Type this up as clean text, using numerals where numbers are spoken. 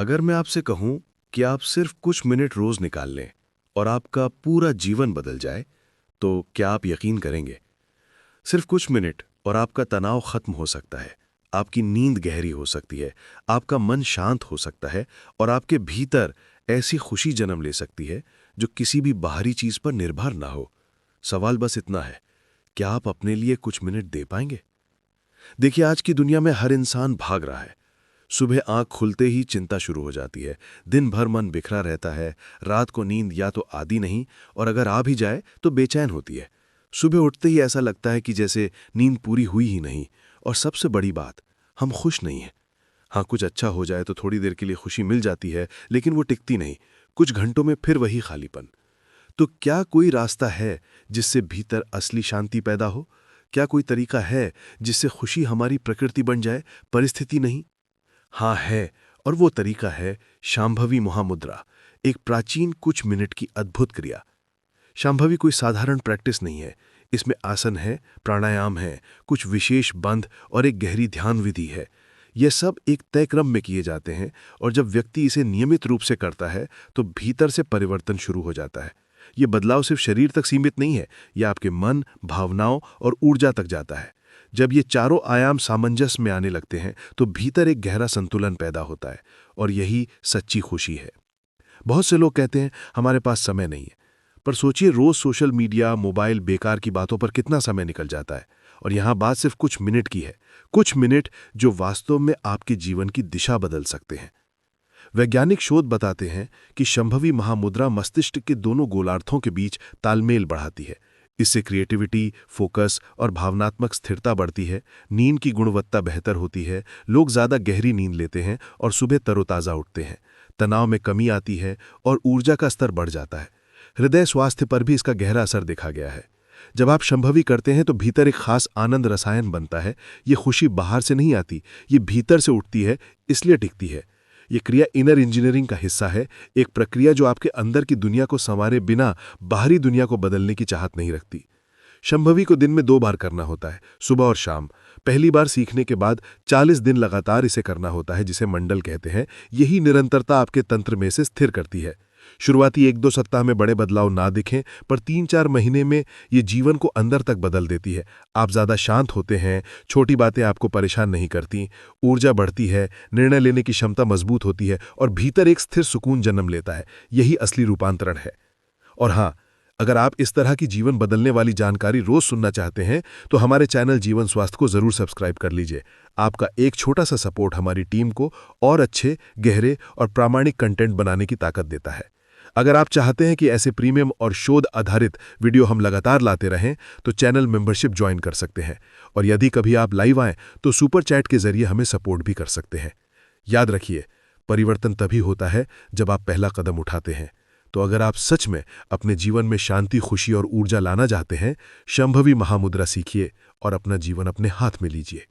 अगर मैं आपसे कहूं कि आप सिर्फ कुछ मिनट रोज निकाल लें और आपका पूरा जीवन बदल जाए, तो क्या आप यकीन करेंगे? सिर्फ कुछ मिनट और आपका तनाव खत्म हो सकता है, आपकी नींद गहरी हो सकती है, आपका मन शांत हो सकता है और आपके भीतर ऐसी खुशी जन्म ले सकती है जो किसी भी बाहरी चीज पर निर्भर ना हो। सवाल बस इतना है, क्या आप अपने लिए कुछ मिनट दे पाएंगे? देखिए, आज की दुनिया में हर इंसान भाग रहा है। सुबह आंख खुलते ही चिंता शुरू हो जाती है, दिन भर मन बिखरा रहता है, रात को नींद या तो आती नहीं और अगर आ भी जाए तो बेचैन होती है। सुबह उठते ही ऐसा लगता है कि जैसे नींद पूरी हुई ही नहीं। और सबसे बड़ी बात, हम खुश नहीं हैं। हाँ, कुछ अच्छा हो जाए तो थोड़ी देर के लिए खुशी मिल जाती है, लेकिन वो टिकती नहीं। कुछ घंटों में फिर वही खालीपन। तो क्या कोई रास्ता है जिससे भीतर असली शांति पैदा हो? क्या कोई तरीका है जिससे खुशी हमारी प्रकृति बन जाए, परिस्थिति नहीं? हाँ है, और वो तरीका है शांभवी महामुद्रा, एक प्राचीन कुछ मिनट की अद्भुत क्रिया। शांभवी कोई साधारण प्रैक्टिस नहीं है। इसमें आसन है, प्राणायाम है, कुछ विशेष बंध और एक गहरी ध्यान विधि है। यह सब एक तय क्रम में किए जाते हैं और जब व्यक्ति इसे नियमित रूप से करता है तो भीतर से परिवर्तन शुरू हो जाता है। ये बदलाव सिर्फ शरीर तक सीमित नहीं है, यह आपके मन, भावनाओं और ऊर्जा तक जाता है। जब ये चारों आयाम सामंजस्य में आने लगते हैं तो भीतर एक गहरा संतुलन पैदा होता है और यही सच्ची खुशी है। बहुत से लोग कहते हैं हमारे पास समय नहीं है, पर सोचिए, रोज सोशल मीडिया, मोबाइल, बेकार की बातों पर कितना समय निकल जाता है। और यहां बात सिर्फ कुछ मिनट की है, कुछ मिनट जो वास्तव में आपके जीवन की दिशा बदल सकते हैं। वैज्ञानिक शोध बताते हैं कि शंभवी महामुद्रा मस्तिष्क के दोनों गोलार्धों के बीच तालमेल बढ़ाती है। इससे क्रिएटिविटी, फोकस और भावनात्मक स्थिरता बढ़ती है, नींद की गुणवत्ता बेहतर होती है, लोग ज़्यादा गहरी नींद लेते हैं और सुबह तरोताज़ा उठते हैं, तनाव में कमी आती है और ऊर्जा का स्तर बढ़ जाता है। हृदय स्वास्थ्य पर भी इसका गहरा असर देखा गया है। जब आप शंभवी करते हैं तो भीतर एक खास आनंद रसायन बनता है। ये खुशी बाहर से नहीं आती, ये भीतर से उठती है, इसलिए टिकती है। ये क्रिया इनर इंजीनियरिंग का हिस्सा है, एक प्रक्रिया जो आपके अंदर की दुनिया को संवारे बिना बाहरी दुनिया को बदलने की चाहत नहीं रखती। शंभवी को दिन में 2 बार करना होता है, सुबह और शाम। पहली बार सीखने के बाद 40 दिन लगातार इसे करना होता है, जिसे मंडल कहते हैं। यही निरंतरता आपके तंत्र में से स्थिर करती है। शुरुआती 1-2 सप्ताह में बड़े बदलाव ना दिखें, पर 3-4 महीने में ये जीवन को अंदर तक बदल देती है। आप ज़्यादा शांत होते हैं, छोटी बातें आपको परेशान नहीं करती, ऊर्जा बढ़ती है, निर्णय लेने की क्षमता मजबूत होती है और भीतर एक स्थिर सुकून जन्म लेता है। यही असली रूपांतरण है। और हाँ, अगर आप इस तरह की जीवन बदलने वाली जानकारी रोज सुनना चाहते हैं तो हमारे चैनल जीवन स्वास्थ्य को जरूर सब्सक्राइब कर लीजिए। आपका एक छोटा सा सपोर्ट हमारी टीम को और अच्छे, गहरे और प्रामाणिक कंटेंट बनाने की ताकत देता है। अगर आप चाहते हैं कि ऐसे प्रीमियम और शोध आधारित वीडियो हम लगातार लाते रहें तो चैनल मेंबरशिप ज्वाइन कर सकते हैं और यदि कभी आप लाइव आएँ तो सुपर चैट के जरिए हमें सपोर्ट भी कर सकते हैं। याद रखिए, परिवर्तन तभी होता है जब आप पहला कदम उठाते हैं। तो अगर आप सच में अपने जीवन में शांति, खुशी और ऊर्जा लाना चाहते हैं, शंभवी महामुद्रा सीखिए और अपना जीवन अपने हाथ में लीजिए।